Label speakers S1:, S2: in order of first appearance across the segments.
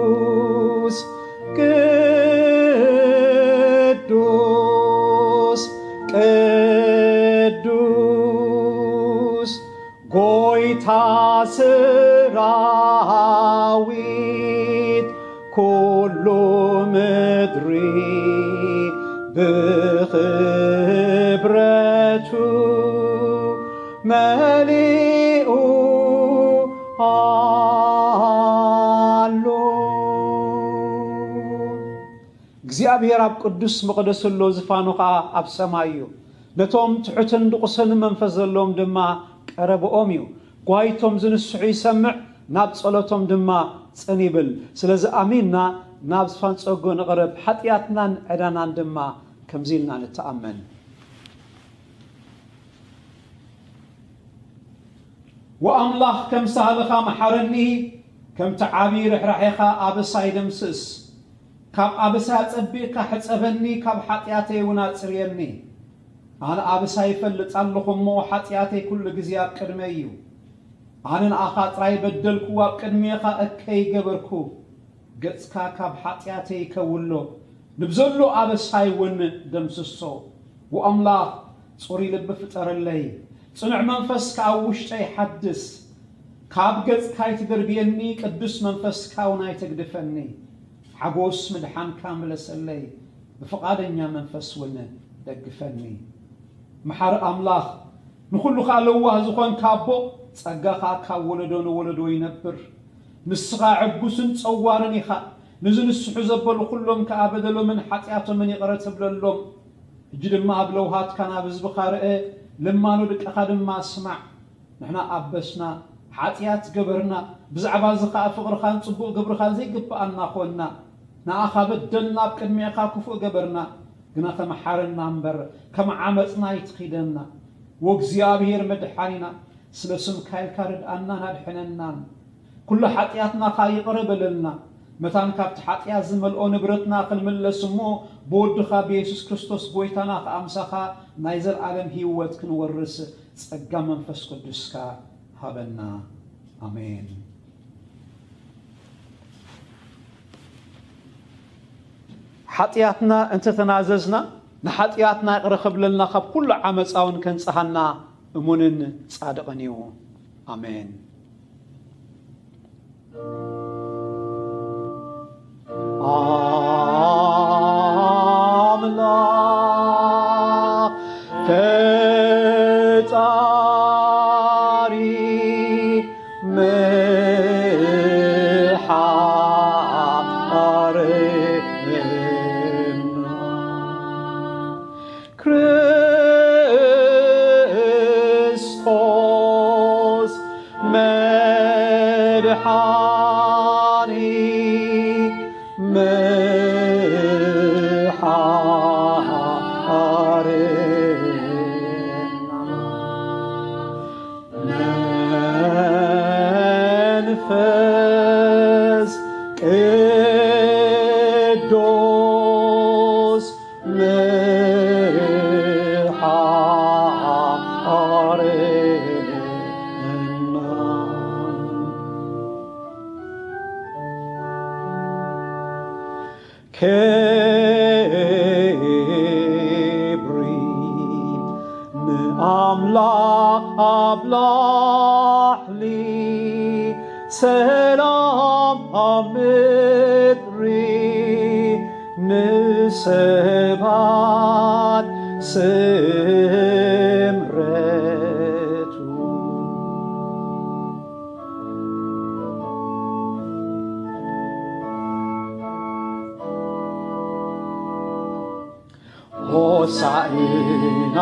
S1: ቅዱስ ቅዱስ ቅዱስ ጎይታ ሰራዊት ኩሉ ምድሪ ብኽብረቱ መሊኡ አሎ። እግዚአብሔር ኣብ ቅዱስ መቕደስ ዘሎ ዝፋኑ ከዓ ኣብ ሰማይ እዩ። ነቶም ትሑትን ድቑስን መንፈስ ዘለዎም ድማ ቀረብኦም እዩ። ጓይቶም ዝንስሑ ይሰምዕ፣ ናብ ጸሎቶም ድማ ጽን ይብል። ስለዚ ኣሚንና ናብ ዝፋን ጸጎ ንቕረብ፣ ሓጢኣትናን ዕዳናን ድማ ከምዚ ኢልና ንተኣመን። ወኣምላኽ ከም ሳህልኻ መሓረኒ፣ ከምቲ ዓብዪ ርሕራሕኻ ኣበሳይ ደምስስ። ካብ ኣበሳይ ኣጸቢቕካ ሕጸበኒ፣ ካብ ሓጢኣተይ እውን ኣጽርየኒ። ኣነ ኣበሳይ ይፈልጥ ኣለኹ እሞ ሓጢኣተይ ኩሉ ግዜ ኣብ ቅድመይ እዩ። ኣነ ንኣኻ ጥራይ በደልኩ፣ ኣብ ቅድሜኻ እከይ ገበርኩ። ገጽካ ካብ ሓጢኣተይ ይከውሎ፣ ንብዘሎ ኣበሳይ እውን ደምስሶ። ወኣምላኽ ጽሩይ ልቢ ፍጠረለይ፣ ጽኑዕ መንፈስካ ኣብ ውሽጠይ ሓድስ። ካብ ገጽካ ይትደርብየኒ፣ ቅዱስ መንፈስካ እውን ኣይትግድፈኒ። ሓጎስ ምድሓንካ ምለሰለይ፣ ብፍቓደኛ መንፈስ እውን ደግፈኒ። መሓሪ ኣምላኽ ንኹሉኻ ለዋህ ዝኾንካ ኣቦ፣ ጸጋኻ ካብ ወለዶ ንወለዶ ይነብር። ንስኻ ዕጉስን ጸዋርን ኢኻ። ንዝንስሑ ዘበሉ ኩሎም ከዓ በደሎምን ሓጢኣቶምን ይቕረ ትብለሎም። ሕጂ ድማ ኣብ ለውሃትካ ናብ ህዝብኻ ርአ፣ ልማኖ ድቃኻ ድማ ስማዕ። ንሕና ኣበስና ሓጢኣት ገበርና፣ ብዛዕባ እዚ ከዓ ፍቕርኻን ጽቡቕ ግብርኻን ዘይግባኣና ኾንና። ንኣኻ በደልና፣ ኣብ ቅድሜኻ ክፉእ ገበርና። ግና ከመሓረና እምበር ከም ዓመፅና ይትኺደና። ወእግዚአብሔር መድሓኒና፣ ስለ ስምካ ኢልካ ርድኣናን ኣድሕነናን። ኩሉ ሓጢኣትና ኻ ይቕረ በለልና። መታን ካብቲ ሓጢኣት ዝመልኦ ንብረትና ክንምለስ እሞ ብወድኻ ብኢየሱስ ክርስቶስ ጎይታና ከኣምሳኻ ናይ ዘለዓለም ህይወት ክንወርስ ጸጋ መንፈስ ቅዱስካ ሃበና። ኣሜን። ሓጢኣትና እንተተናዘዝና ንሓጢኣትና ይቕረ ክብለልና፣ ካብ ኩሉ ዓመፃውን ከንጽሓና እሙንን ጻድቕን እዩ። ኣሜን። አምላክ ፈጣሪ መሓረና ክርስቶስ መድኃኒ መንፈስ ቅዱስ መሐረና ክብሪ ንኣምላኽ ኣብላዕሊ ሰላም ኣብ ምድሪ ንሰባት ስምረቱ ሆሳዕና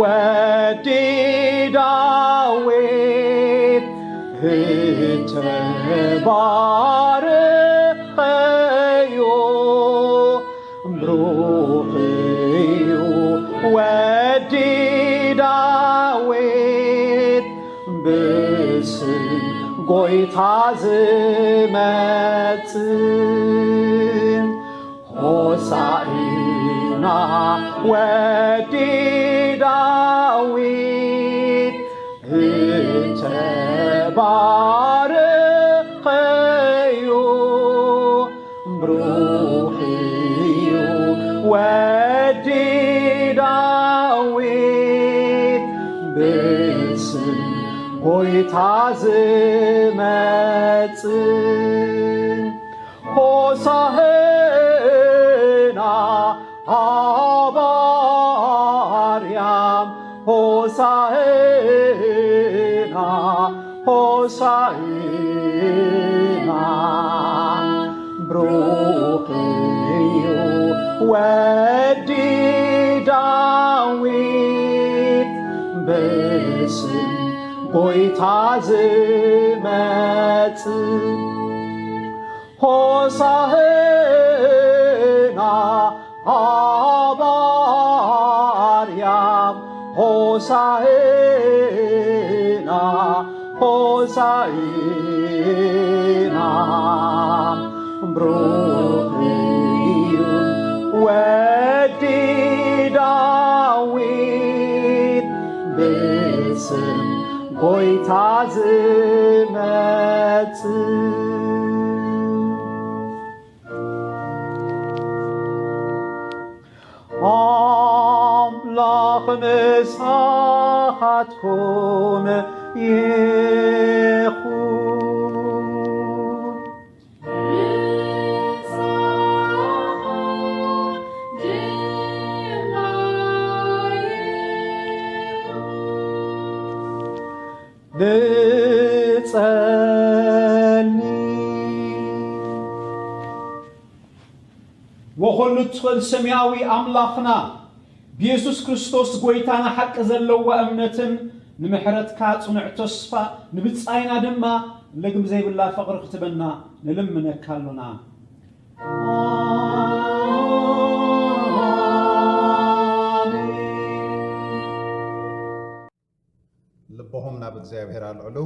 S1: ወዲ ዳዊት እተባረኸዮ ብሩኽ እዩ ወዲ ዳዊት ብስም ጎይታ ዝመጽእ ሆሳዕና ወዲ ዳዊት እተባ ዳዊት ብስም ጎይታ ዝመጽእ ሆሳዕና አብ አርያም ሆሳዕና ሆሳዕና ብሩክ እዩ ወዲ ዳዊት ብስም ጎይታ ዝመጽእ ሆሳዕና አብ አርያም ሆሳዕና ሆሳዕና ብሩክ እዩ ወዲ ዳዊት ብስም ጎይታ ዝመጽእ አምላኽ ንስሓትኩም ይኹን ወኹሉ ትኽእል ሰማያዊ ኣምላኽና ብኢየሱስ ክርስቶስ ጎይታና ሓቂ ዘለዋ እምነትን ንምሕረትካ ጽኑዕ ተስፋ ንብጻይና ድማ ለግም ዘይብላ ፍቕሪ ክትበና ንልምነካ ኣሎና
S2: ልቦም ናብ እግዚአብሔር አልዕሉ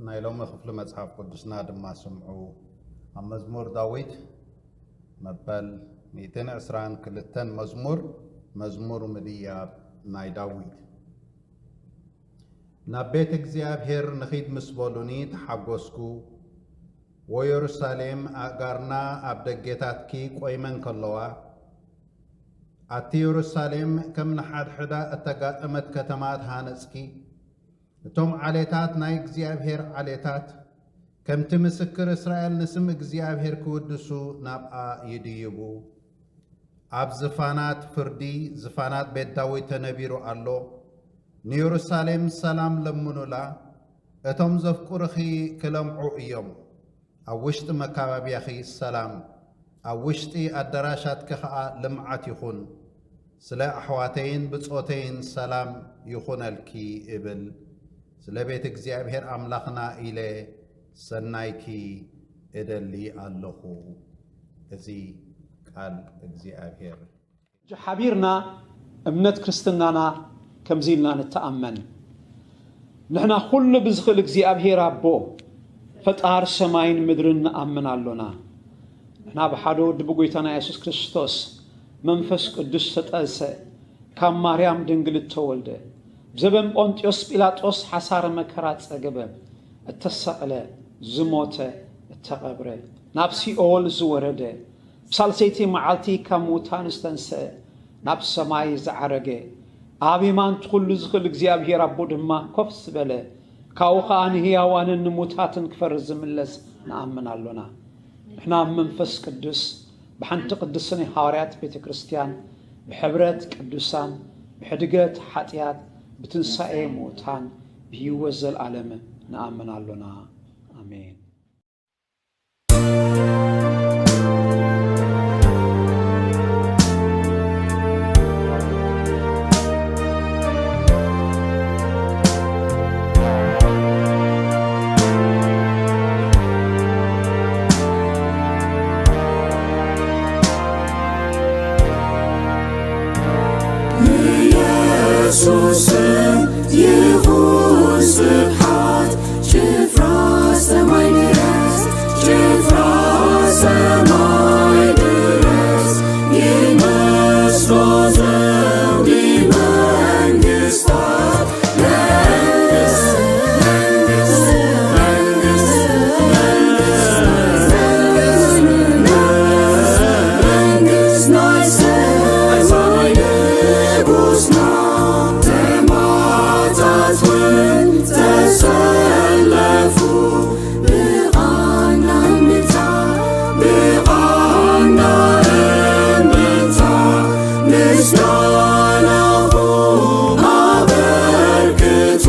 S2: ናይ ሎሚ ክፍሊ መጽሓፍ ቅዱስና ድማ ስምዑ ኣብ መዝሙር ዳዊት መበል 122 መዝሙር ምድያብ ናይ ዳዊት ናብ ቤት እግዚአብሔር ንኺድ ምስ በሉኒ ተሓጐስኩ ወየሩሳሌም ኣጋርና ኣብ ደጌታትኪ ቆይመን ከለዋ ኣቲ የሩሳሌም ከም ንሓድሕዳ እተጋጠመት ከተማ ተሃነጽኪ እቶም ዓሌታት ናይ እግዚአብሔር ዓሌታት ከምቲ ምስክር እስራኤል ንስም እግዚአብሔር ክውድሱ ናብኣ ይድይቡ ኣብ ዝፋናት ፍርዲ ዝፋናት ቤት ዳዊት ተነቢሩ ኣሎ ንየሩሳሌም ሰላም ለምኑላ እቶም ዘፍቁርኺ ክለምዑ እዮም ኣብ ውሽጢ መካባብያኺ ሰላም ኣብ ውሽጢ ኣዳራሻትኪ ኸዓ ልምዓት ይኹን ስለ ኣሕዋተይን ብጾተይን ሰላም ይኹነልኪ እብል ስለ ቤት እግዚአብሔር ኣምላኽና ኢለ ሰናይኪ እደሊ ኣለኹ እዚ ቃል እግዚአብሔር
S1: ሓቢርና እምነት ክርስትናና ከምዚልና ንተኣመን ንሕና ኩሉ ብዝኽእል እግዚአብሔር ኣቦ ፈጣር ሰማይን ምድርን ንኣምን ኣሎና ንሕና ብሓደ ወዲ ብጎይታና ኢየሱስ ክርስቶስ መንፈስ ቅዱስ ተጠንሰ ካብ ማርያም ድንግል ተወልደ ብዘበን ጶንጢዮስ ጲላጦስ ሓሳረ መከራ ጸገበ እተሰቕለ ዝሞተ እተቐብረ ናብ ሲኦል ዝወረደ ብሳልሰይቲ መዓልቲ ካብ ሙታን ዝተንስአ ናብ ሰማይ ዝዓረገ ኣብ የማን ኩሉ ዝኽእል እግዚአብሔር ኣቦ ድማ ኮፍ ዝበለ ካብኡ ኸዓ ንህያዋንን ንሙታትን ክፈርድ ዝምለስ ንኣምን ኣሎና ንሕና መንፈስ ቅዱስ ብሓንቲ ቅድስን ሐዋርያት ቤተ ክርስቲያን ብሕብረት ቅዱሳን ብሕድገት ኃጢአት ብትንሣኤ ሙታን ብሕይወት ዘለዓለም ንኣምን ኣሎና አሜን
S3: ኢየሱስም ይሁን ስብሐት ጭፍራ ሰማይ ድረስ ጭፍራ ሰማይ ድረስ ይመስሎ ዘውድ መንግሥታት መንግሥት ናይ ምስጋናሁ አበርክቱ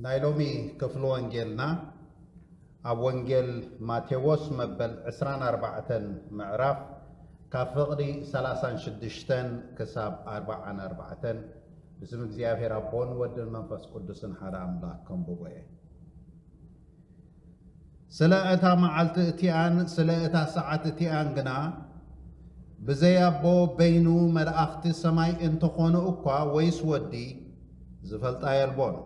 S2: ናይሎሚ ክፍል ወንጌልና ኣብ ወንጌል ማቴዎስ መበል 24 ምዕራፍ ካብ ፍቕዲ 36 ክሳብ 44 ብስም እግዚአብሔር አቦን ወድን መንፈስ ቅዱስን ሓደ አምላክ ከምብቦ እየ። ስለ እታ መዓልቲ እቲኣን ስለ እታ ሰዓት እቲኣን ግና ብዘይ ኣቦ በይኑ መላእኽቲ ሰማይ እንተኾኑ እኳ ወይስ ወዲ ዝፈልጣ የልቦን።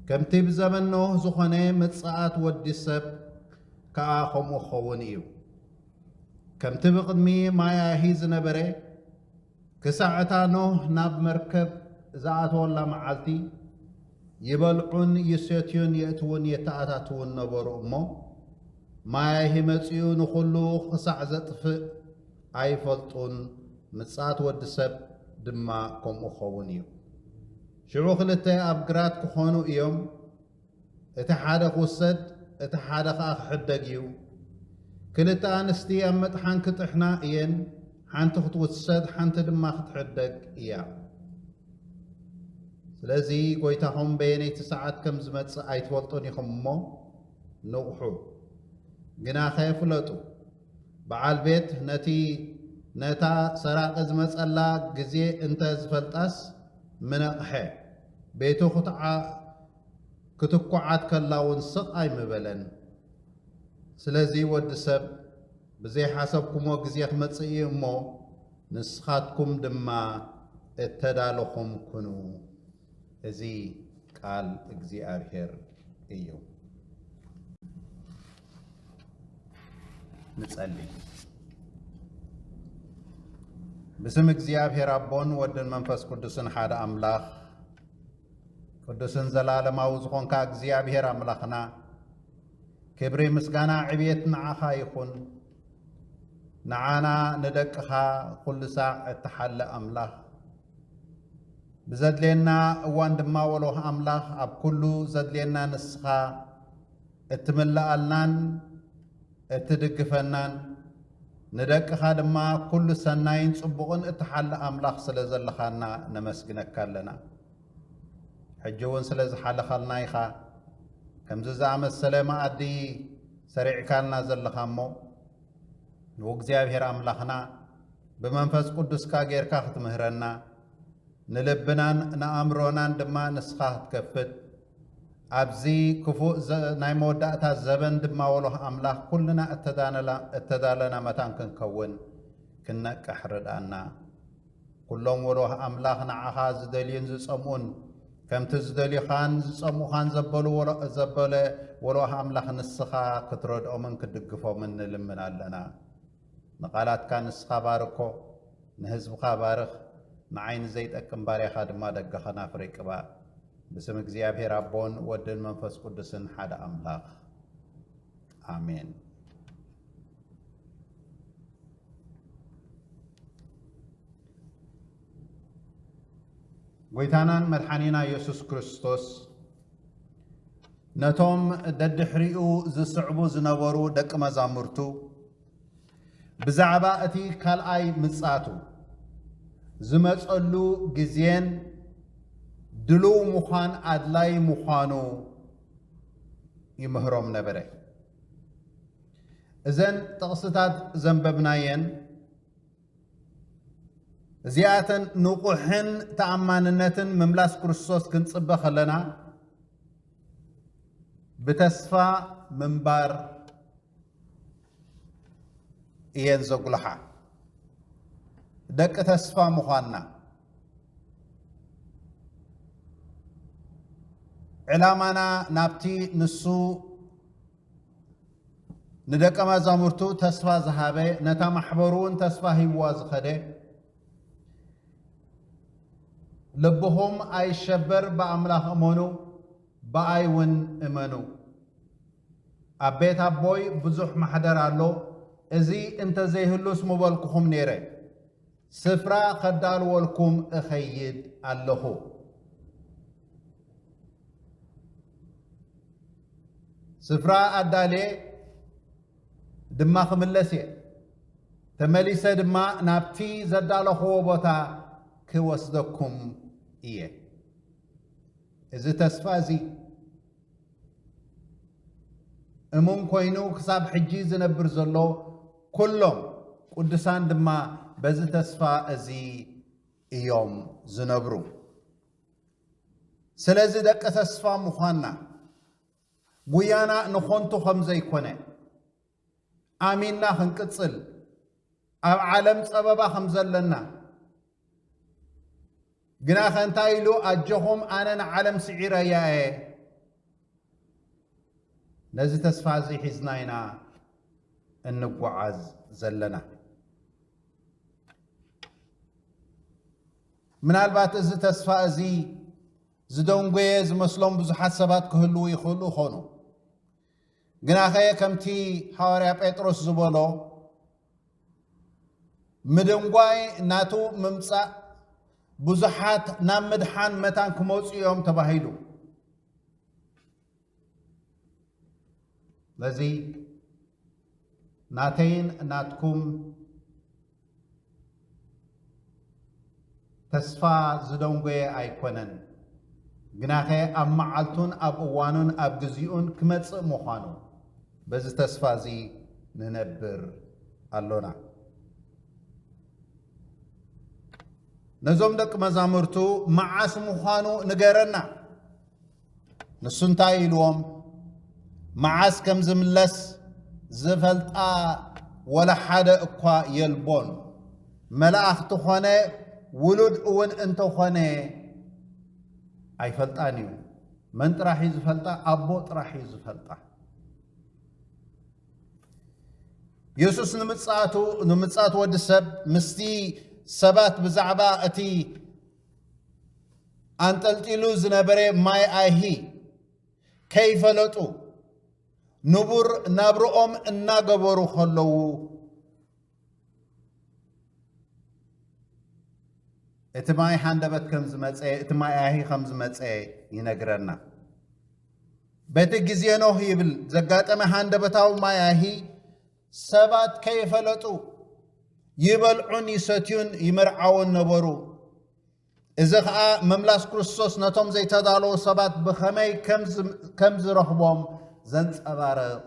S2: ከምቲ ብዘመን ኖህ ዝኾነ ምጽኣት ወዲ ሰብ ከዓ ከምኡ ክኸውን እዩ። ከምቲ ብቕድሚ ማያሂ ዝነበረ ክሳዕ እታ ኖህ ናብ መርከብ ዝኣተወላ መዓልቲ ይበልዑን ይሰትዩን የእትውን የተኣታትውን ነበሩ እሞ ማያሂ መጺኡ ንኹሉ ክሳዕ ዘጥፍእ ኣይፈልጡን። ምጽኣት ወዲ ሰብ ድማ ከምኡ ክኸውን እዩ። ሽዑ ክልተ ኣብ ግራት ክኾኑ እዮም፣ እቲ ሓደ ክውሰድ እቲ ሓደ ከዓ ክሕደግ እዩ። ክልተ ኣንስቲ ኣብ መጥሓን ክጥሕና እየን፣ ሓንቲ ክትውሰድ ሓንቲ ድማ ክትሕደግ እያ። ስለዚ ጎይታኹም በየነይቲ ሰዓት ከም ዝመጽእ ኣይትፈልጡን ኢኹም እሞ ንቑሑ። ግና ከየፍለጡ በዓል ቤት ነታ ሰራቂ ዝመጸላ ግዜ እንተ ዝፈልጣስ ምነቕሐ ቤቱ ክትቋዓት ከላውን ስቃይ ምበለን ስለዚ ወዲ ሰብ ብዘይ ሓሰብኩሞ ግዜ ክመጽእ እሞ ንስኻትኩም ድማ እተዳለኹም ኩኑ እዚ ቃል እግዚአብሔር እዩ ንጸልይ بسم እግዚአብሔር አቦን ወድን መንፈስ ቅዱስን ሓደ አምላኽ ቅዱስን ዘላለማዊ ዝኾንካ እግዚአብሔር አምላኽና ክብሪ ምስጋና ዕብየት ንዓኻ ይኹን ንዓና ንደቅኻ ኩሉ ሳዕ እትሓለ አምላኽ ብዘድልየና እዋን ድማ ወሎህ አምላኽ ኣብ ኩሉ ዘድልየና ንስኻ እትምላኣልናን እትድግፈናን ንደቅኻ ድማ ኩሉ ሰናይን ጽቡቕን እትሓለ አምላኽ ስለ ዘለኻና ነመስግነካ ኣለና ሕጂ እውን ስለ ዝሓለኻልና ኢኻ ከምዚ ዝኣመሰለ መኣዲ ሰሪዕካልና ዘለኻ እሞ ንእግዚአብሔር አምላኽና ብመንፈስ ቅዱስካ ጌርካ ክትምህረና ንልብናን ንኣእምሮናን ድማ ንስኻ ክትከፍት ኣብዚ ክፉእ ናይ መወዳእታ ዘበን ድማ ወሎህ አምላኽ ኩልና እተዳለና መታን ክንከውን ክነቅሕ ርዳእና ኩሎም ወሎህ አምላኽ ንዓኻ ዝደልዩን ዝጸምኡን ከምቲ ዝደልዩኻን ዝጸምኡኻን ዘበለ ወሎህ አምላኽ ንስኻ ክትረድኦምን ክትድግፎምን ንልምን ኣለና ንቓላትካ ንስኻ ባርኮ ንህዝብኻ ባርኽ ንዓይኒ ዘይጠቅም ባርያኻ ድማ ደገኸና ፍሬ ቅባእ بسم እግዚአብሔር አቦን ወድን መንፈስ ቅዱስን ሓደ አምላኽ አሜን ጎይታናን መድኃኒና ኢየሱስ ክርስቶስ ነቶም ደድሕሪኡ ዝስዕቡ ዝነበሩ ደቂ መዛሙርቱ ብዛዕባ እቲ ካልኣይ ምጻቱ ዝመጸሉ ግዜን ድልው ምዃን ኣድላይ ምዃኑ ይምህሮም ነበረ እዘን ጥቕስታት ዘንበብናየን እዚኣተን ንቑሕን ተኣማንነትን ምምላስ ክርስቶስ ክንጽበ ኸለና ብተስፋ ምንባር እየን ዘጉልሓ ደቂ ተስፋ ምዃንና ዕላማና ናብቲ ንሱ ንደቀ መዛሙርቱ ተስፋ ዝሃበ ነታ ማሕበሩን ተስፋ ሂብዋ ዝኸደ ልብኹም ኣይሸበር በአምላኽ እመኑ በአይ እውን እመኑ ኣብ ቤት ኣቦይ ብዙሕ ማሕደር ኣሎ እዚ እንተዘይህሉስ ምበልኩኹም ነይረ ስፍራ ከዳልወልኩም እኸይድ ኣለኹ ስፍራ ኣዳልየ ድማ ክምለስ እየ ተመሊሰ ድማ ናብቲ ዘዳለኽዎ ቦታ ክወስደኩም እየ እዚ ተስፋ እዚ እሙን ኮይኑ ክሳብ ሕጂ ዝነብር ዘሎ ኩሎም ቅዱሳን ድማ በዚ ተስፋ እዚ እዮም ዝነብሩ ስለዚ ደቀ ተስፋ ምዃንና ጉያና ንኾንቱ ከም ዘይኮነ ኣሚንና ክንቅጽል ኣብ ዓለም ጸበባ ከም ዘለና ግና ከንታይ ኢሉ ኣጀኹም ኣነ ንዓለም ስዒረያ እየ ነዚ ተስፋ እዚ ሒዝና ኢና እንጓዓዝ ዘለና ምናልባት እዚ ተስፋ እዚ ዝደንጎየ ዝመስሎም ብዙሓት ሰባት ክህልው ይኽእሉ ይኾኑ ግና ኸየ ከምቲ ሐዋርያ ጴጥሮስ ዝበሎ ምድንጓይ ናቱ ምምጻእ ብዙሓት ናብ ምድሓን መታን ክመፁ እዮም ተባሂሉ ለዚ ናተይን ናትኩም ተስፋ ዝደንጎየ ኣይኮነን ግና ኸ ኣብ መዓልቱን ኣብ እዋኑን ኣብ ግዚኡን ክመጽእ ምዃኑ በዚ ተስፋ እዚ ንነብር ኣሎና نزوم دك مزامرتو معاس مخانو نجرنا نسنتاي لوم معاس كم زملس زفلتا ولا حدا اقوا يلبون ملاخ تخونه ولد اون انت خونه اي فلطانيو من طراحي زفلطا ابو طراحي زفلطا يسوس نمصاتو ود سب مستي سبات بزعبا اتي انطلطيلو زنبره ماي ايهي كيف لطو نبر نبرኦም እናገበሩ خلو اتماي حندبت كم زمصه اتماي ايهي خم زمصه ينغرنا بيت غزي نو يبل زغاطمه حندبتاو ماي ايهي سبات كيف لطو يبلعون يستيون يمرعون نبرو إذا خا مملاس كريستوس نتوم زي تدالو سبات بخمي كمز رخبهم زنت أبارة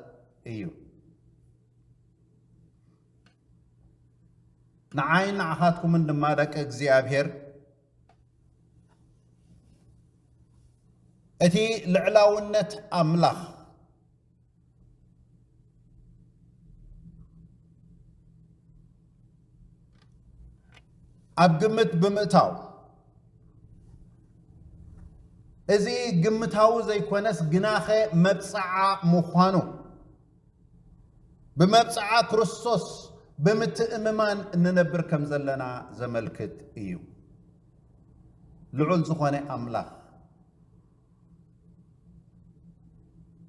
S2: إيو نعين نعهاتكم من دمارك اكزيابير اتي لعلاونة أملاخ أبقمت بمئتاو إذي قمتاو زي كونس قناخي مبسعة مخانو بمبسعة كريستوس بمتأممان ننبر كم زلنا زملكت إيو لعول زخواني أملاخ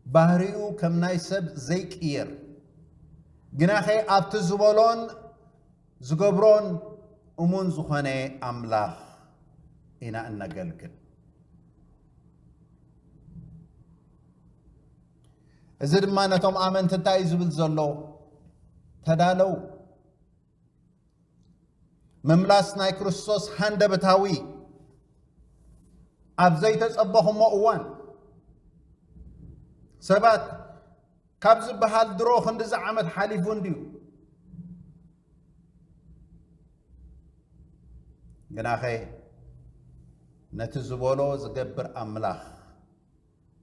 S2: بحريو كم نايسب زيك إير قناخي أبتزبولون زقبرون أمون زخاني أملاخ إنا أنقلقل إذا ما نتوم آمن تتايز بالزلو تدالو مملاسنا كريستوس هند بتاوي أبزي تصبحهم مؤوان سبات كابز بحال دروخ اندز عمد حاليفون ديو قناخي نتزبولو زقبر أملاخ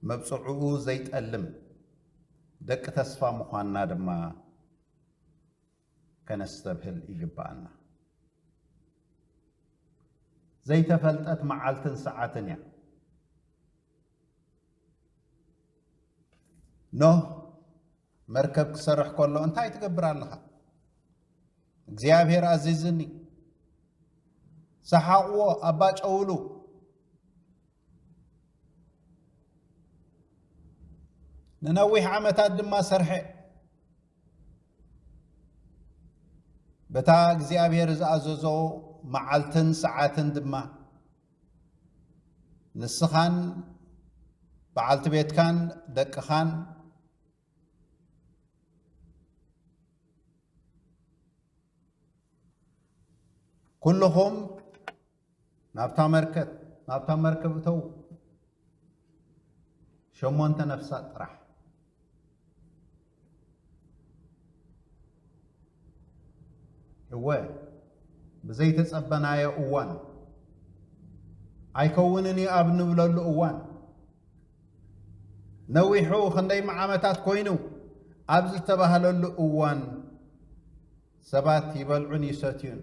S2: مبصعو زيت ألم دك تسفى مخانا دما كنستبهل إجبانا زي تفلتت معالتن ساعتن نو مركب كسرح كله انتاي تقبر الله እግዚአብሔር አዘዘኒ ሰሐዎ አባጨውሉ ننوح عمتات دما سرحي بتا እግዚአብሔር زاززو معالتن ساعتن دما نسخان بعالت بيتكان دقخان كلهم نابتا مركب تو شمونت نفسات راح هو بزي تصبنا يا اوان ايكونني ابن بلل اوان نويحو خندي معامتات كوينو ابز تبهلل اوان سبات يبلعون يساتيون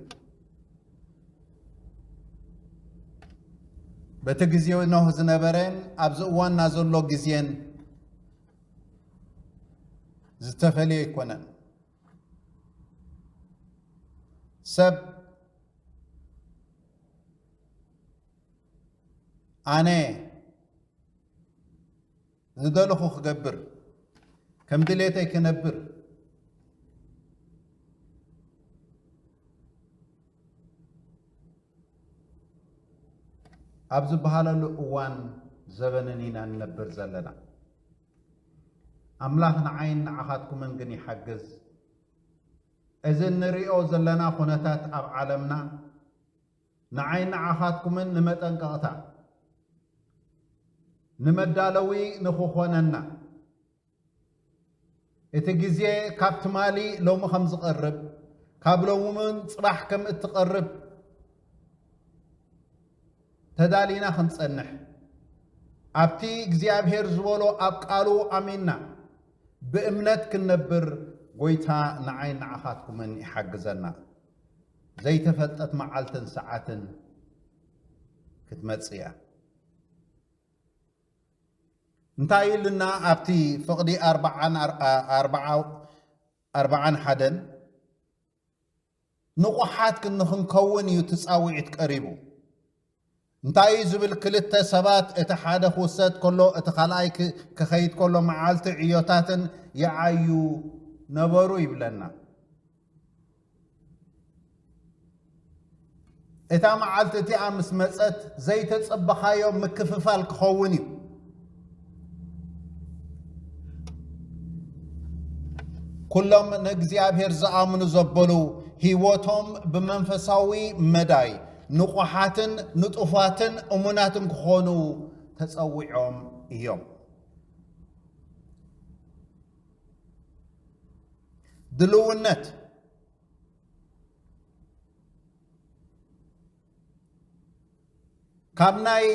S2: بتغزيو نو زنبرن ابز اوان نازلو غزيان زتفلي يكونن سب أنا زدلخو خجبر كم دليتي كنبر أبز بحالة أوان زبننينا ننبر زلنا أملاحنا عين عهاتكم من جني حجز إذن نريو زلنا خنتات أب عالمنا نعين عهاتكم من نمتن قطع نمدالوي نخوخوننا اتجزي كابت مالي لو مخمز قرب كابلو من صباح كم اتقرب تدالينا خنصنح أبتي እግዚአብሔር ዝበሎ ኣብ ቃሉ ኣሚንና بእምነት ክንነብር ጎይታ ንዓይን ንዓኻትኩምን ይሓግዘና ዘይተፈልጠት መዓልትን ሰዓትን ክትመጽእ እያ እንታይ ኢልና ኣብቲ ፍቕዲ 41 ንቑሓት ክንከውን እዩ ትጻውዒት ቀሪቡ እንታይ ዝብል ክልተ ሰባት እቲ ሓደ ክውሰድ ከሎ እቲ ካልኣይ ክኸይድ ከሎ መዓልቲ ዕዮታትን ይዓዩ ነበሩ ይብለና እታ መዓልቲ እቲኣ ምስ መፀት ዘይተጸበኻዮም ምክፍፋል ክኸውን እዩ ኩሎም ንእግዚአብሔር ዝኣምኑ ዘበሉ ህይወቶም ብመንፈሳዊ መዳይ ንቑሓትን ንጡፋትን እሙናትን ክኾኑ ተጸዊዖም እዮም ድልውነት ካብ ናይ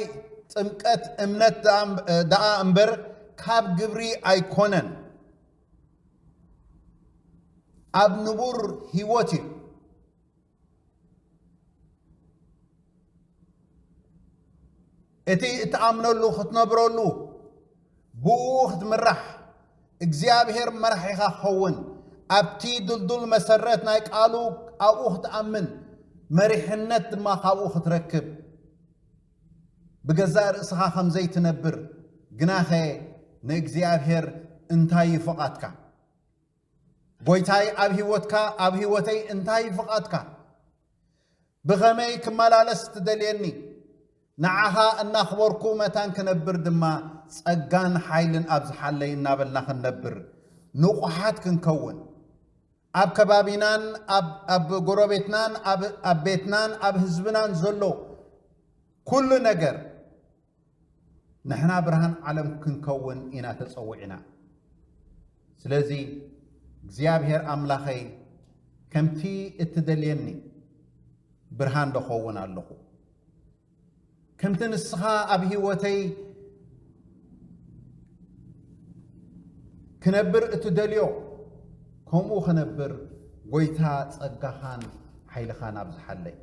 S2: ጥምቀት እምነት ደኣ እምበር ካብ ግብሪ ኣይኮነን ኣብ ንቡር ህይወት እዩ እቲ እትኣምነሉ ክትነብረሉ ብኡ ክትምራሕ እግዚአብሔር መራሒኻ ክኸውን ኣብቲ ድልዱል መሰረት ናይ ቃሉ ኣብኡ ክትኣምን መሪሕነት ድማ ካብኡ ክትረክብ ብገዛእ ርእስኻ ከምዘይ ትነብር ግናኸ ንእግዚአብሔር እንታይ ይፍቓድካ ጎይታይ ኣብ ህይወትካ ኣብ ህይወተይ እንታይ ይፍቓድካ ብኸመይ ክመላለስ ትደልየኒ ንዓኻ እናኽበርኩ መታን ክነብር ድማ ጸጋን ሓይልን ኣብ ዝሓለይ እናበልና ክንነብር ንቑሓት ክንከውን ኣብ ከባቢናን ኣብ ጎረቤትናን ኣብ ቤትናን ኣብ ህዝብናን ዘሎ ኩሉ ነገር ንሕና ብርሃን ዓለም ክንከውን ኢና ተጸውዕና ስለዚ እግዚአብሔር ኣምላኸይ ከምቲ እትደልየኒ ብርሃን ደኸውን ኣለኹ ከምቲ ንስኻ ኣብ ህይወተይ ክነብር እትደልዮ ከምኡ ክነብር ጎይታ ጸጋኻን ሓይልኻን ኣብ ዝሓለይ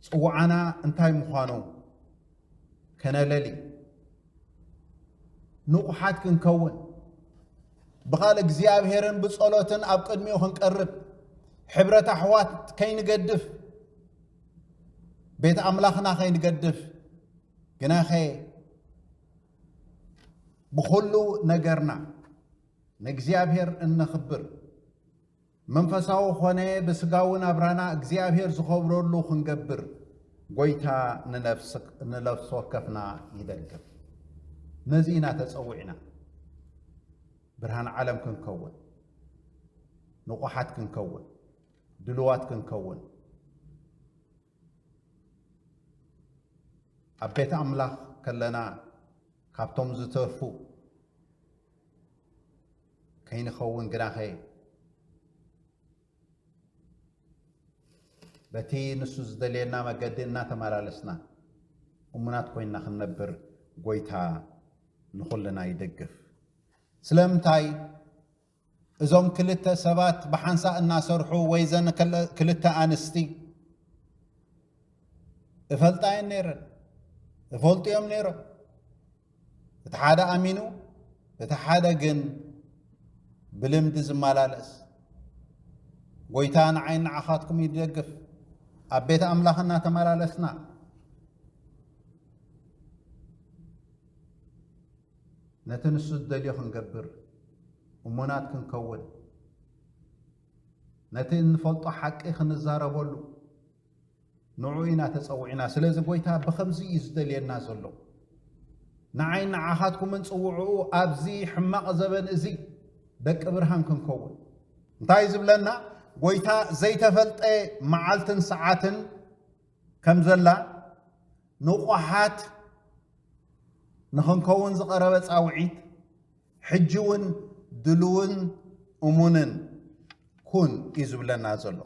S2: ጽዋዓና እንታይ ምዃኑ ከነለሊ ንቑሓት ክንከውን ብቓል እግዚአብሔርን ብጸሎትን ኣብ ቅድሚኡ ክንቀርብ ሕብረት ኣሕዋት ከይንገድፍ ቤት ኣምላኽና ከይንገድፍ ግናኸ ብኹሉ ነገርና ንእግዚአብሔር እንኽብር መንፈሳዊ ኾነ ብስጋዊ ናብራና እግዚአብሔር ዝኸብረሉ ክንገብር ጎይታ ንነፍስ ወከፍና ይደግፍ ነዚ ኢና ተጸዊዕና ብርሃን ዓለም ክንከውን ንቑሓት ክንከውን ድልዋት ክንከውን ኣብ ቤት ኣምላኽ ከለና ካብቶም ዝተርፉ ከይንኸውን ግናኸ በቲ ንሱ ዝደልየና መገዲ እናተመላለስና እሙናት ኮይንና ክንነብር ጎይታ ንኹልና ይደግፍ ስለምንታይ እዞም ክልተ ሰባት ብሓንሳ እናሰርሑ ወይዘን ክልተ ኣንስቲ እፈልጣየን ነይረን እፈልጥዮም ነይሮም እቲ ሓደ ኣሚኑ እቲ ሓደ ግን ብልምዲ ዝመላለስ ጎይታ ንዓይን ንዓኻትኩም ይደግፍ ኣብ ቤት ኣምላኽ እናተመላለስና ነቲ ንሱ ዝደልዮ ክንገብር እሙናት ክንከውን ነቲ እንፈልጦ ሓቂ ክንዛረበሉ ንዑ ኢና ተጸውዕና ስለዚ ጎይታ ብኸምዚ እዩ ዝደልየና ዘሎ ንዓይን ንዓኻትኩምን ጽውዕኡ ኣብዚ ሕማቕ ዘበን እዚ ደቂ ብርሃን ክንከውን እንታይ ዝብለና ጎይታ ዘይተፈልጠ መዓልትን ሰዓትን ከም ዘላ ንቑሓት ንኽንከውን ዝቐረበ ጻውዒት ሕጂ እውን ድልውን እሙንን ኩን እዩ ዝብለና ዘሎ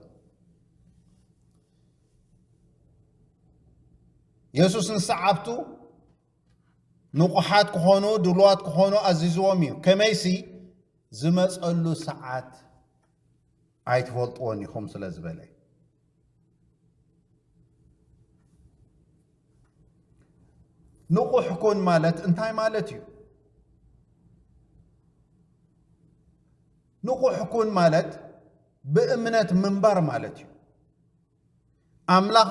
S2: ኢየሱስ ንሰዓብቱ ንቑሓት ክኾኑ ድልዋት ክኾኑ ኣዚዝዎም እዩ ከመይሲ ዝመፀሉ ሰዓት ኣይትፈልጥዎን ኢኹም ስለ ዝበለ ንቑሕ ኩን ማለት እንታይ ማለት እዩ ንቑሕ ኩን ማለት ብእምነት ምንባር ማለት እዩ ኣምላኽ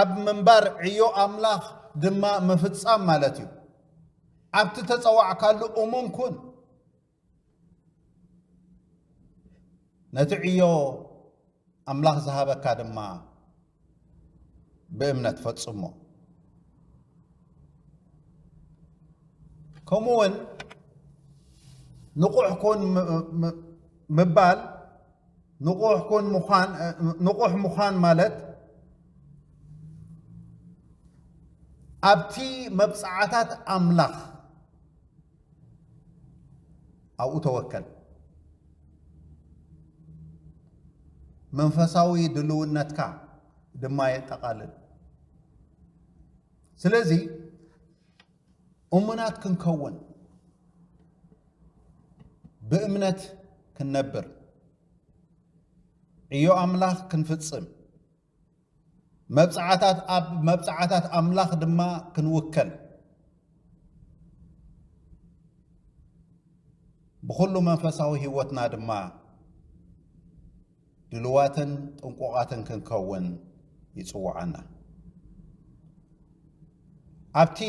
S2: ኣብ ምንባር ዕዮ ኣምላኽ ድማ ምፍጻም ማለት እዩ ኣብቲ ተፀዋዕካሉ እሙን ኩን ነቲ ዕዮ ኣምላኽ ዝሃበካ ድማ ብእምነት ፈጽሞ ከምኡውን ንቑሕ ኩን ምባል ንቑሕ ምዃን ማለት ኣብቲ መብፅዓታት ኣምላኽ ኣብኡ ተወከል መንፈሳዊ ድልውነትካ ድማ የጠቃልል ስለዚ እሙናት ክንከውን ብእምነት ክንነብር ዕዮ ኣምላኽ ክንፍጽም መብፅዓታት ኣምላኽ ድማ ክንውከል ብኩሉ መንፈሳዊ ህይወትና ድማ ድልዋትን ጥንቁቃትን ክንከውን ይጽውዓና ኣብቲ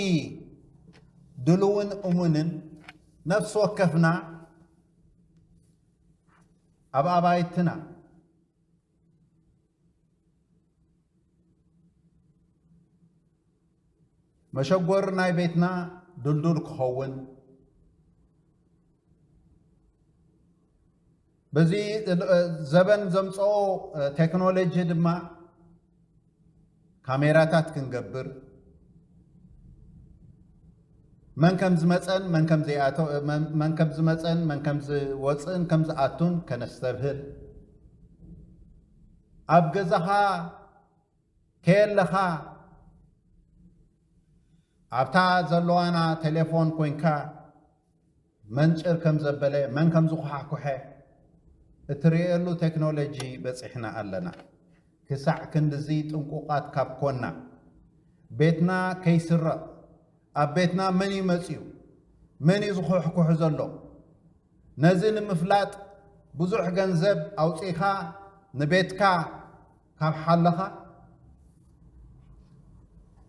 S2: ድልውን እሙንን ነፍስ ወከፍና ኣብ ኣባይትና መሸጎር ናይ ቤትና ድልዱል ክኸውን በዚ ዘበን ዘምጽኦ ቴክኖሎጂ ድማ ካሜራታት ክንገብር መን ከም ዝመፀን መን ከም ዘይኣቶ መን ከም ዝመፀን መን ከም ዝወፅን ከም ዝኣቱን ከነስተብህል ኣብ ገዛኻ ከየለኻ ኣብታ ዘለዋና ቴሌፎን ኮይንካ መንጭር ከም ዘበለ መን ከም ዝኩሓኩሐ እትርእየሉ ቴክኖሎጂ በፂሕና ኣለና ክሳዕ ክንድዚ ጥንቁቃት ካብ ኮና ቤትና ከይስረቕ ኣብ ቤትና መን ይመፅዩ መን ዝኩሕኩሕ ዘሎ ነዚ ንምፍላጥ ብዙሕ ገንዘብ ኣውፂኻ ንቤትካ ካብ ሓለኻ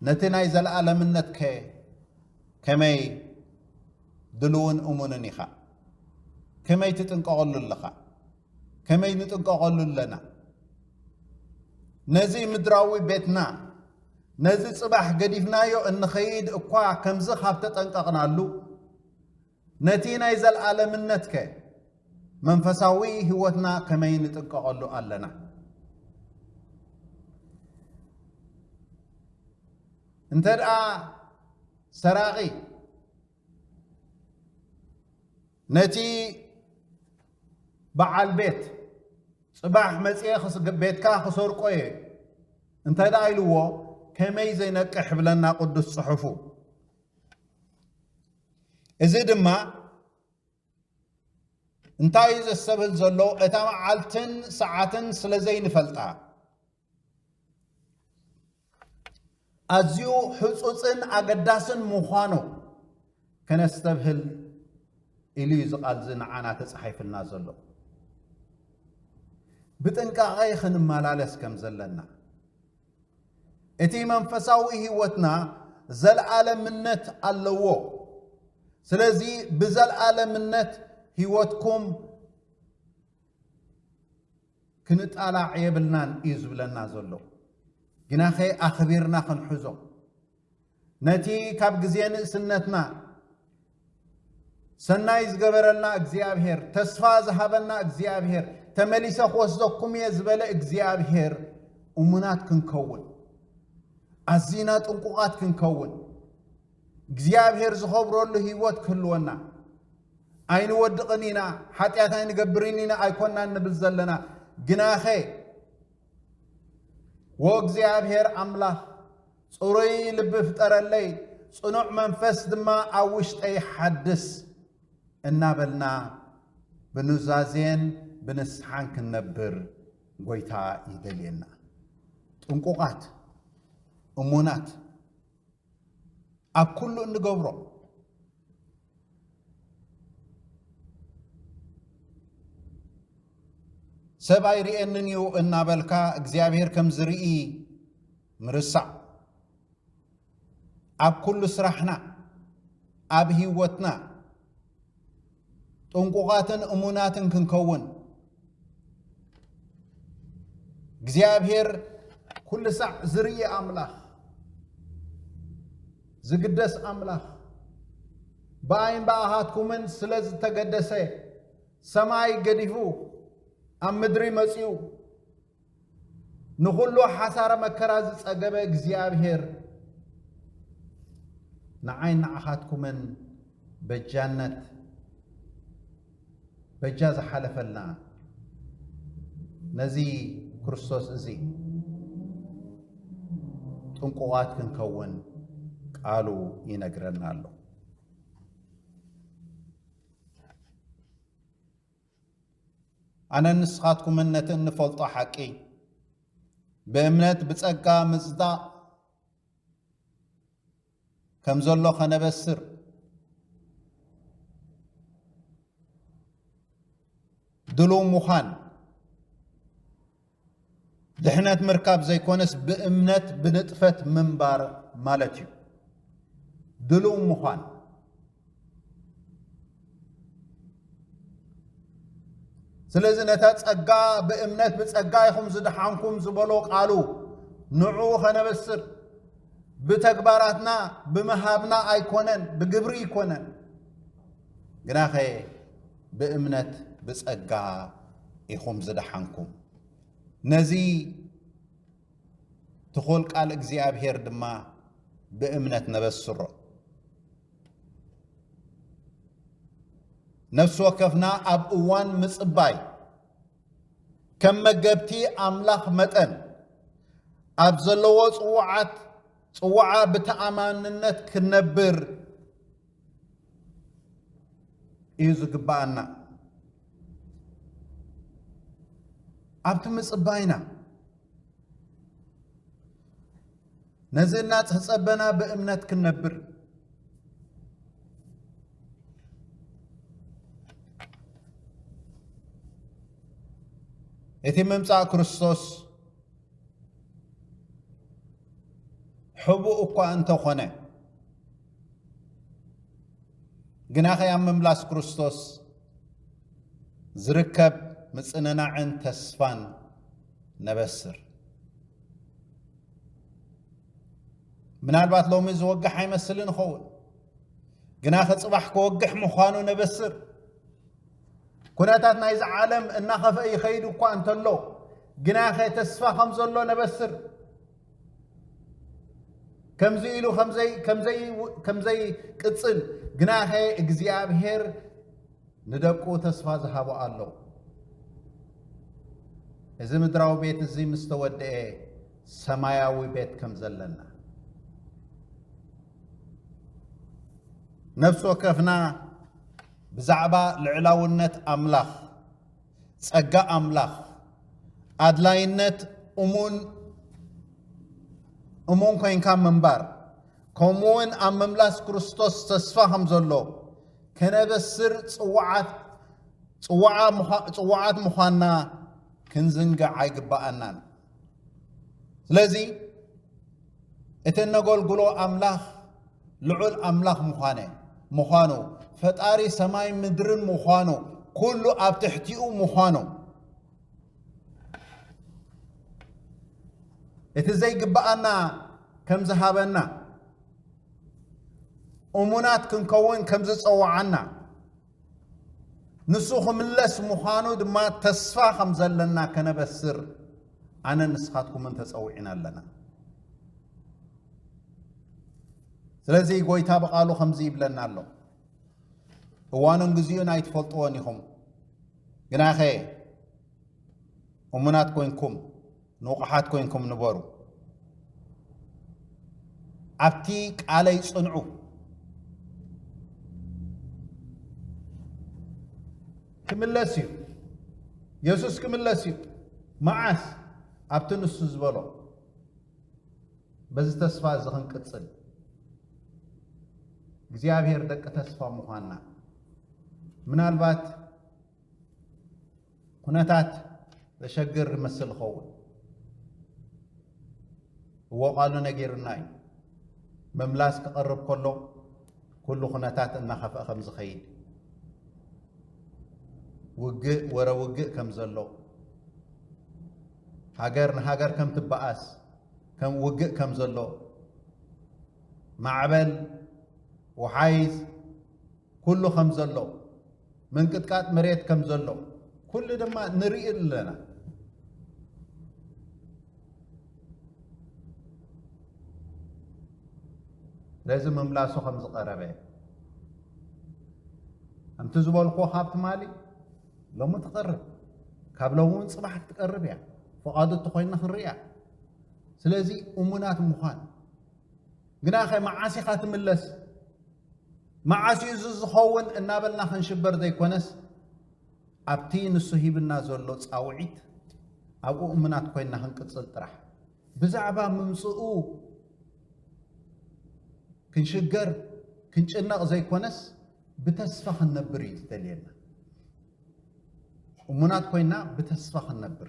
S2: ነቲ ናይ ዘለኣለምነት ከመይ ድልውን እሙንን ኢኻ ከመይ ትጥንቀቐሉ ኣለኻ ከመይ ንጥንቀቐሉ ኣለና ነዚ ምድራዊ ቤትና ነዚ ጽባሕ ገዲፍናዮ እንኸይድ እኳ ከምዚ ካብ ተጠንቀቕናሉ ነቲ ናይ ዘለኣለምነት መንፈሳዊ ህይወትና ከመይ ንጥንቀቐሉ ኣለና እንተደኣ ሰራቂ ነቲ በዓል ቤት ጽባሕ መጽየ ቤትካ ክሰርቆ እየ እንተደኣ ኢልዎ ከመይ ዘይነቅሕ ብለና ቅዱስ ጽሑፉ እዚ ድማ እንታይ ዘሰብል ዘሎ እታ መዓልትን ሰዓትን ስለ ዘይንፈልጣ ኣዝዩ ሕጹጽን ኣገዳስን ምዃኑ ከነስተብህል ኢሉ ዝቓልዚ ንዓና ተጻሒፍልና ዘሎ ብጥንቃቐ ክንመላለስ ከም ዘለና እቲ መንፈሳዊ ህይወትና ዘለዓለምነት ኣለዎ ስለዚ ብዘለዓለምነት ህይወትኩም ክንጣላዕ የብልናን እዩ ዝብለና ዘሎ ግናኸ ኣኽቢርና ክንሕዞ ነቲ ካብ ግዜ ንእስነትና ሰናይ ዝገበረልና እግዚአብሔር ተስፋ ዝሃበና እግዚአብሔር ተመሊሰ ክወስደኩም እየ ዝበለ እግዚአብሔር እሙናት ክንከውን ኣዚና ጥንቁቃት ክንከውን እግዚአብሔር ዝኸብረሉ ህይወት ክህልወና ኣይንወድቕን ኢና ሓጢአት ኣይንገብርን ኢና ኣይኮንናን ንብል ዘለና ግናኸ ወእግዚአብሔር ኣምላኽ صوري لب فطرلي صنوع منفس دما أوشتي حدث النابلنا بنزازين بنسحان كنبر قويتا يدلينا انقوقات أمونات أب كله نقبره سبعي رئننيو النابلكا اغزيابير كم زرئي مرسع أب كل سرحنا أب هيوتنا تنقوغاتن أموناتن كنكون اغزيابير كل سع زرئي أملاخ زقدس أملاخ باين باهاتكمن سلز تقدسي سماي قدفو أم مدري مسيو نقول له حسارة مكراز أجاب إجزيابهر نعين نعهاتكم من بجنة بجاز حلف لنا نزي كريستوس زي تنقوات كنكون قالوا ينقرنا له أنا نسخاتكم من نتن فلطة حكي بأمنات بتسقى مصداء كم زلو خنا بسر دلو مخان دحنات مركب زي كونس بأمنات بنطفت منبار مالتيو دلو مخان سلازي نتاتصقى بأمنات بتصقى يخم زدحانكم زبلو قالوا نعو خنا بسر بتكباراتنا بمهابنا ايكونن بقبري يكونن قناخي بأمنات بتصقى يخم زدحانكم نزي تخلق قال اغزيابهر دما بأمنات نبسر نفس وكفنا أب أوان مصباي كم مجبتي أملاخ متن أب زلوا صوعة بتأماننت كنبر يزق بانا أب تمصباينا نزلنا تصبنا بأمنت كنبر إتي ممسا كريستوس حبو أقوى أنتو خونه قناخي أم مملاس كريستوس زركب مصننا عن تسفان نبسر من البات لو ميز وقح يمثلين خول قناخي صباح كوقح مخانو نبسر كناتات نايز عالم إنا خفأ يخيدو كوان تلو قناخي تسفى خمزلو نبسر كم زي إلو كم زي كتصل قناخي اقزياب هير ندبقو تسفى زهابو قالو إذا مدراو بيت زي مستود سماياوي بيت كم زلنا نفسو كفنا بزعبا العلاونت أملاخ صقا أملاخ أدلاينت أمون كاين كان منبر كمون أم مملاس كريستوس تسفهم زلو كنا بسر صوعات مخانا كنزنقع عيقباءنا لذي اتنقول قلو أملاخ لعول أملاخ مخانو فتاري سماي مدرن مخانو كله أبتحتيو مخانو اتزاي قبأنا كم زهابنا أمونات كنكون كم زصوعنا نسوخ ملس مخانو دما تسفا خمزلنا كنبسر أنا نسخاتكم من تسوعنا لنا سلازي قويتا بقالو خمزي بلنا له وانا نجزيون عيد فلطوانيهم جناخي أمونات كوينكم نوقحات كوينكم نبارو ኣብቲ ቃለይ ጽንዑ ክምለስ እዩ ኢየሱስ ክምለስ እዩ መዓስ ኣብቲ ንሱ ዝበሎ በዚ ተስፋ እዚ ክንቅጽል እግዚአብሔር ደቂ ተስፋ ምዃንና ምናልባት ኩነታት ተሸግር መስል ኸውን ወቃሉ ነጊርና እዩ መምላስ ክቐርብ ከሎ ኩሉ ኩነታት እናኸፍአ ከም ዝኸይድ ውግእ ወረ ውግእ ከም ዘሎ ሃገር ንሃገር ከም ትበኣስ ከም ውግእ ከም ዘሎ ማዕበል ወሓይዝ ኩሉ ከም ዘሎ ምንቅጥቃጥ መሬት ከም ዘሎ ኩሉ ድማ ንርኢ ኣለና ለዚ መምላሱ ከም ዝቐረበ ኣንቱ ዝበልኮ ካብቲ ማሊ ሎሙ ትቐርብ ካብ ሎሙን ጽባሕ ትቀርብ እያ ፈቓዱ እትኾይና ክንርያ ስለዚ እሙናት ምዃን ግና ኸ መዓሲ ኢኻ ትምለስ መዓሲ እዚ ዝኸውን እናበልና ክንሽበር ዘይኮነስ ኣብቲ ንሱ ሂብና ዘሎ ጻውዒት ኣብኡ እሙናት ኮይና ክንቅጽል ጥራሕ ብዛዕባ ምምጽኡ ክንሽገር ክንጭነቕ ዘይኮነስ ብተስፋ ክንነብር እዩ ዝደልየና እሙናት ኮይና ብተስፋ ክንነብር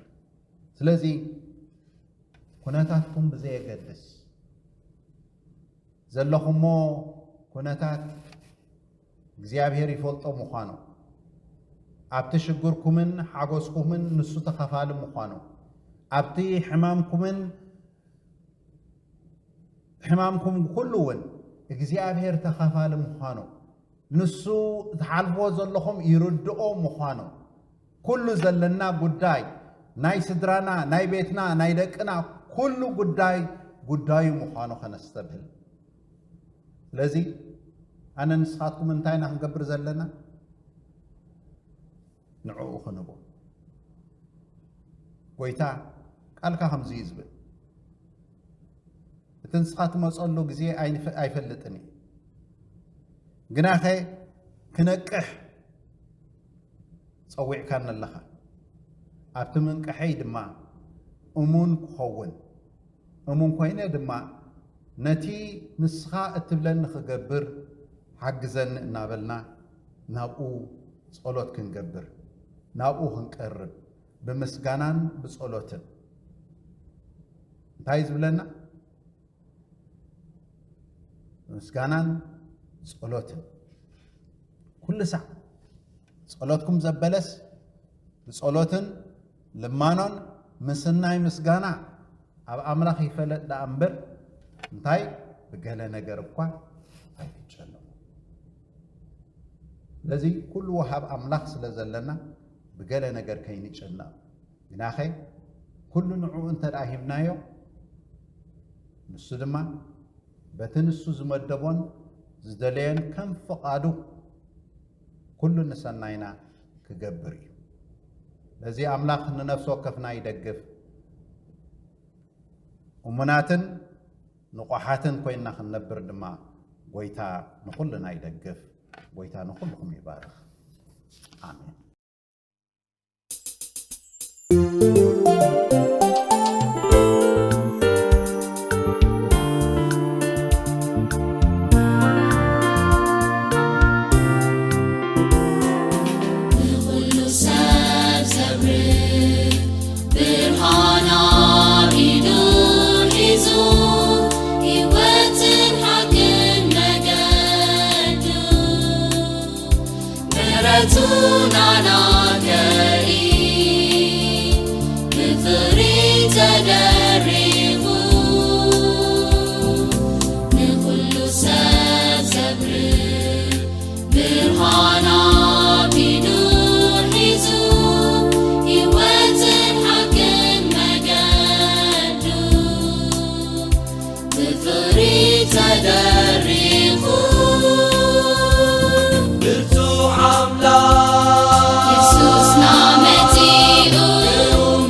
S2: ስለዚ ኩነታትኩም ብዘየገድስ ዘለኹሞ ኩነታት እግዚአብሔር ይፈልጦ ምዃኑ ኣብቲ ሽግርኩምን ሓጎስኩምን ንሱ ተኸፋሊ ምዃኑ ኣብቲ ሕማምኩም ኩሉ እውን እግዚአብሔር ተኸፋሊ ምዃኑ ንሱ ተሓልፎ ዘለኹም ይርድኦ ምዃኑ ኩሉ ዘለና ጉዳይ ናይ ስድራና ናይ ቤትና ናይ ደቅና ኩሉ ጉዳዩ ምዃኑ ከነስተብህል ስለዚ ኣነ ንስኻትኩም እንታይና ክንገብር ዘለና ንዕኡ ክንቦ ጎይታ ቃልካ ከምዚ ይዝብል እቲ ንስኻ ትመፀሉ ግዜ ኣይፈልጥን እዩ ግና ኸ ክነቅሕ ፀዊዕካን ኣለኻ ኣብቲ ምንቅሐይ ድማ እሙን ክኸውን እሙን ኮይነ ድማ ነቲ ንስኻ እትብለኒ ክገብር ሓግዘኒ እናበልና ናብኡ ጸሎት ክንገብር ናብኡ ክንቀርብ ብምስጋናን ብጸሎትን እንታይ ዝብለና ምስጋናን ጸሎትን ኩሉ ሰዕ ጸሎትኩም ዘበለስ ብጸሎትን ልማኖን ምስናይ ምስጋና ኣብ ኣምላኽ ይፈለጥ ዳ እምበር እንታይ ብገለ ነገር እኳ ኣይትጨነቁ ለዚ ኩሉ ወሃብ ኣምላኽ ስለ ዘለና ብገለ ነገር ከይንጨነቕ ግናኸ ኩሉ ንዕኡ እንተደኣ ሂብናዮ ንሱ ድማ በቲ ንሱ ዝመደቦን ዝደለየን ከም ፈቓዱ ኩሉ ንሰናይና ክገብር እዩ ለዚ ኣምላኽ ንነፍሲ ወከፍና ይደግፍ እሙናትን ንቑሓትን ኮይና ክንነብር ድማ ጎይታ ንኹልና ይደግፍ ጎይታ ንኹልኩም ይባርኽ ኣሜን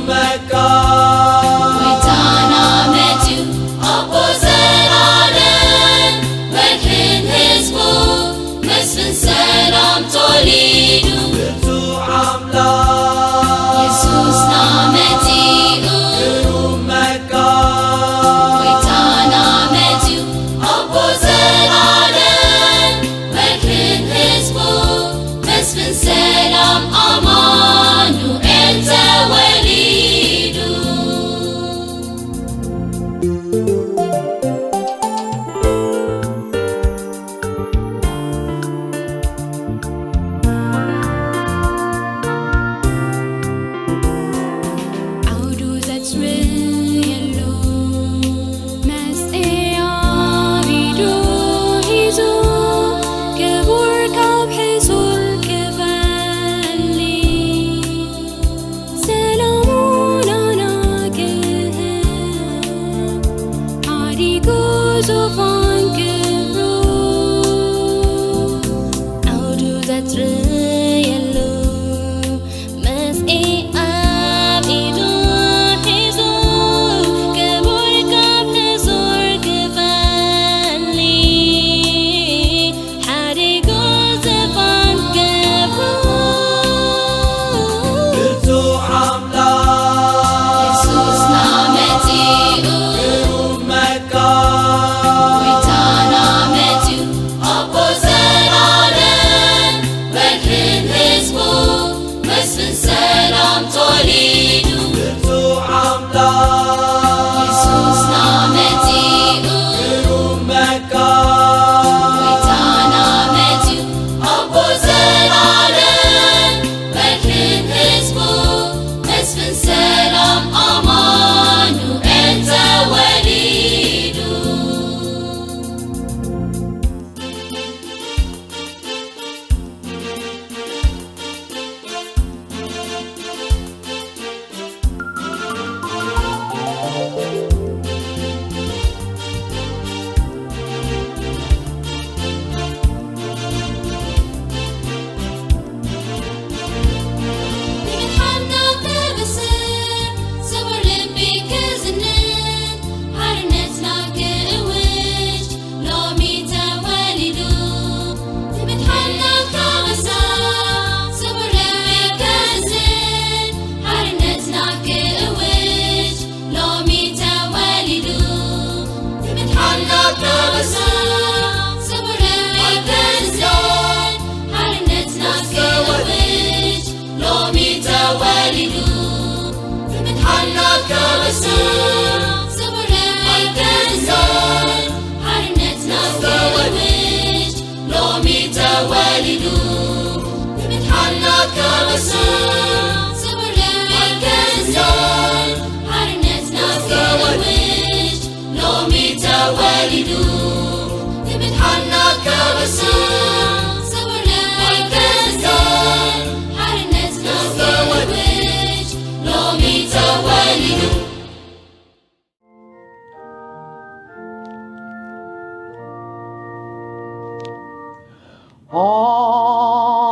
S3: Mecca, Waitana Metu, Opposite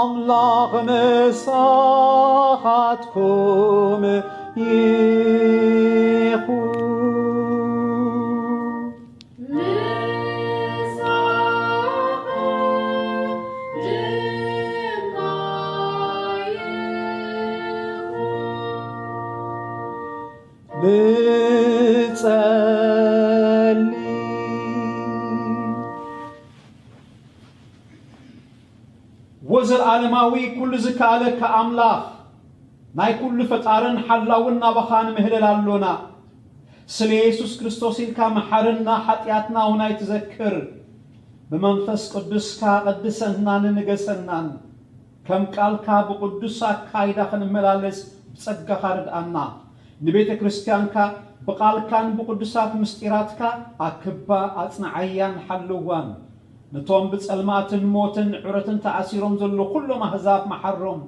S1: አምላክ መሳኻትኩም ይኹን። ወዘለዓለማዊ ኩሉ ዝከኣለካ ኣምላኽ ናይ ኩሉ ፈጣርን ሓላውን ናባኻን ምህለል ኣሎና ስለ ኢየሱስ ክርስቶስ ኢልካ መሓርና ሓጢኣትና ውናይ ትዘክር ብመንፈስ ቅዱስካ ቀድሰናን ንገሰናን ከም ቃልካ ብቅዱስ ኣካይዳ ክንመላለስ ብጸጋኻ ርድኣና ንቤተ ክርስቲያንካ ብቃልካን ብቅዱሳት ምስጢራትካ ኣክባ ኣጽንዓያን ሓልዋን ነቶም ብጸልማትን ሞትን ዕረትን ተኣሲሮም ዘሎ ኩሎም ኣሕዛብ መሓሮም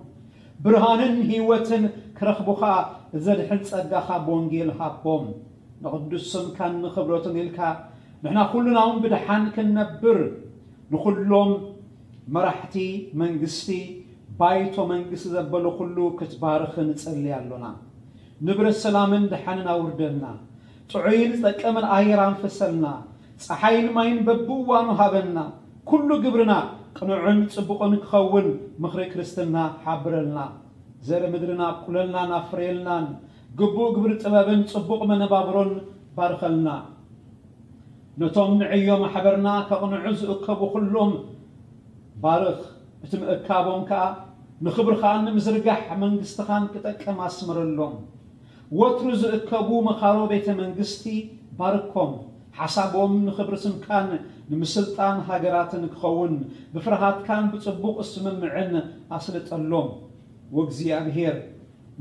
S1: ብርሃንን ህይወትን ክረኽቡኻ ዘድሕን ጸጋኻ ብወንጌል ሃቦም ንቅዱስ ስምካን ንኽብረትን ኢልካ ንሕና ኩሉናውን ብድሓን ክንነብር ንኩሎም መራሕቲ መንግስቲ ባይቶ መንግስቲ ዘበሉ ኩሉ ክትባርኽ ንጸልይ ኣሎና ንብረት ሰላምን ድሓንን ኣውርደልና ጥዑይን ዝጠቀምን ኣየር አንፍሰልና ፀሓይን ማይን በብዋኑ ሃበና ኩሉ ግብርና ቅኑዕን ጽቡቕን ክኸውን ምኽሪ ክርስትና ሓብረልና ዘረ ምድርና ኩለልና ናፍሬልናን ግቡእ ግብሪ ጥበብን ጽቡቕ መነባብሮን ባርኸልና ነቶም ንዕዮ ማሕበርና ከቕንዑ ዝእከቡ ኩሎም ባርኽ እቲ ምእካቦም ከዓ ንኽብርኻን ንምዝርጋሕ መንግስትኻን ክጠቅም ኣስምረሎም ወትሩ ዝእከቡ መኻሮ ቤተ መንግስቲ ባርኮም ሓሳቦም ንኽብሪ ስምካን ንምስልጣን ሃገራትን ክኸውን ብፍርሃትካን ብጽቡቕ ስምምዕን ኣስልጠሎም ወእግዚአብሔር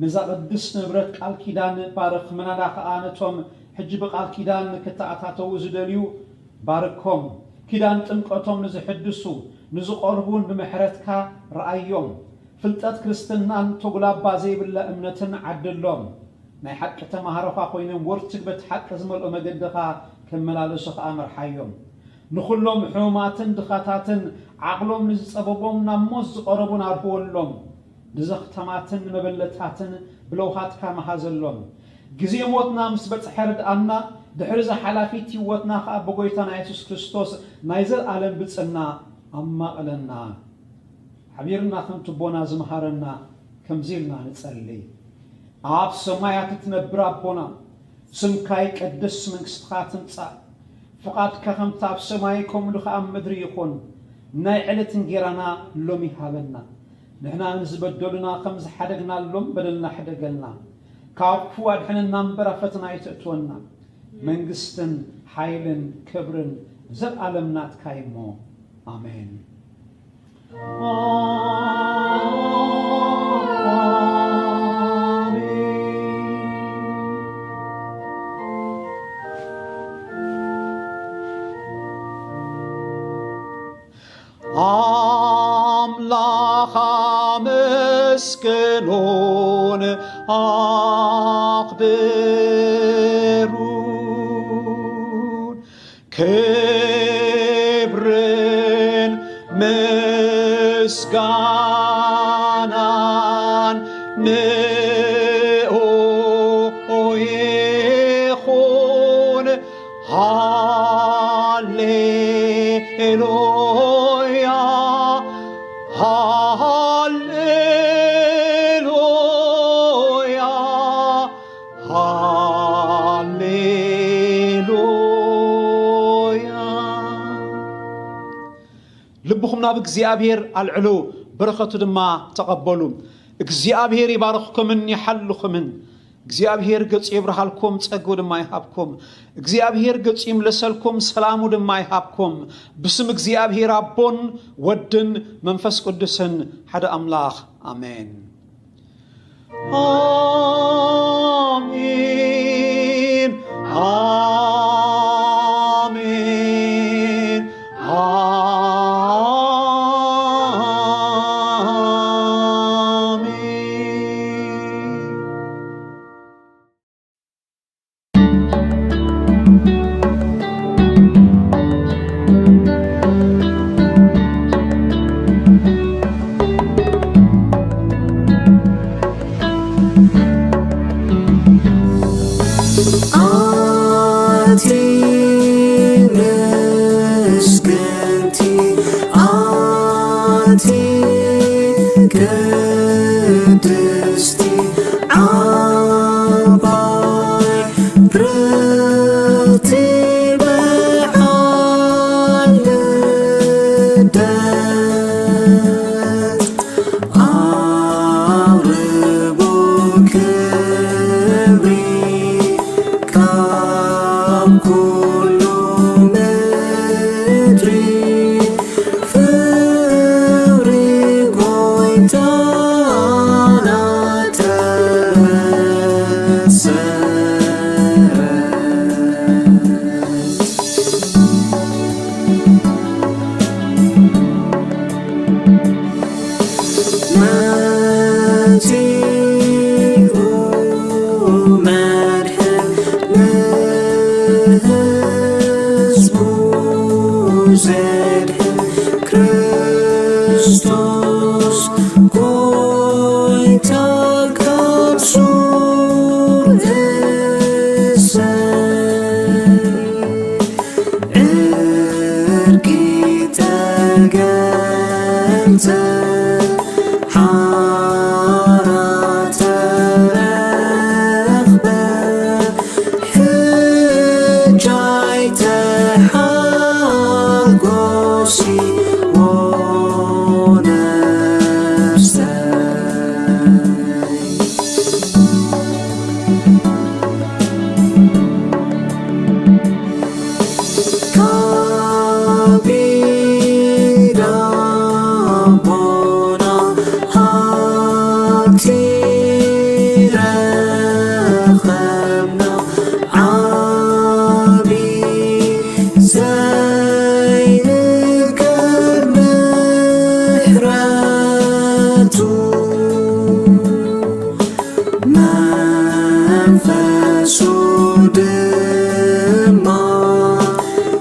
S1: ነዛ ቅድስ ንብረት ቃል ኪዳን ባርኽ መናዳ ከዓ ነቶም ሕጂ ብቃል ኪዳን ክተኣታተው ዝደልዩ ባርኮም ኪዳን ጥምቀቶም ንዝሕድሱ ንዝቆርቡን ብምሕረትካ ረኣዮም ፍልጠት ክርስትናን ተጉላባ ዘይብላ እምነትን ዓድሎም ናይ ሓቂ ተማሃሮኻ ኮይኖም ወርትግበት ሓቂ ዝመልኦ መገድኻ ከመላለሱ ከዓ መርሓዮም ንኩሎም ሕሙማትን ድኻታትን ዓቕሎም ንዝጸበቦም ናብ ሞት ዝቐረቡን ኣርህወሎም ንዘኽተማትን መበለታትን ብለውሃትካ መሃዘሎም ግዜ ሞትና ምስ በጽሐ ርድኣና ድሕሪ ሓላፊት ህይወትና ከዓ ብጎይታና ኢየሱስ ክርስቶስ ናይ ዘለዓለም ብጽና ኣማቕለና ሓቢርና ከም ትቦና ዝመሃረና ከምዚ ኢልና ንጸልይ ኣብ ሰማያት እትነብር ኣቦና ስምካ ይቀደስ መንግስትኻ ትምጻእ ፍቓድካ ከምቲ ኣብ ሰማይ ከምኡ ከዓ ኣብ ምድሪ ይኹን ናይ ዕለት እንጀራና ሎሚ ሃበና ንሕና ንዝበደሉና ከም ዝሓደግናሎም በደልና ሕደገልና ካብ ክፉ ኣድሕነና እምበር ኣብ ፈተና ኣይተእትወና መንግስትን ሓይልን ክብርን ዘለዓለም ናትካ እሞ ኣሜን አምላኽ አመስግኑን አክብሩን ክብርን ምስጋናን ንዑ ይኹን ሃሌሉያ ሃሌሉያ ሃሌሉያ ልብኹም ናብ እግዚአብሔር አልዕሉ በረኸቱ ድማ ተቀበሉ እግዚአብሔር ይባርኽኩምን ይሐልኹምን እግዚአብሔር ገጽ ይብርሃልኩም ጸጉ ድማ ይሃብኩም እግዚአብሔር ገጽ ይምለሰልኩም ሰላሙ ድማ ይሃብኩም ብስም እግዚአብሔር አቦን ወድን መንፈስ ቅዱስን ሓደ አምላኽ አሜን አሜን አሜን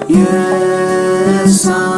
S3: Yes,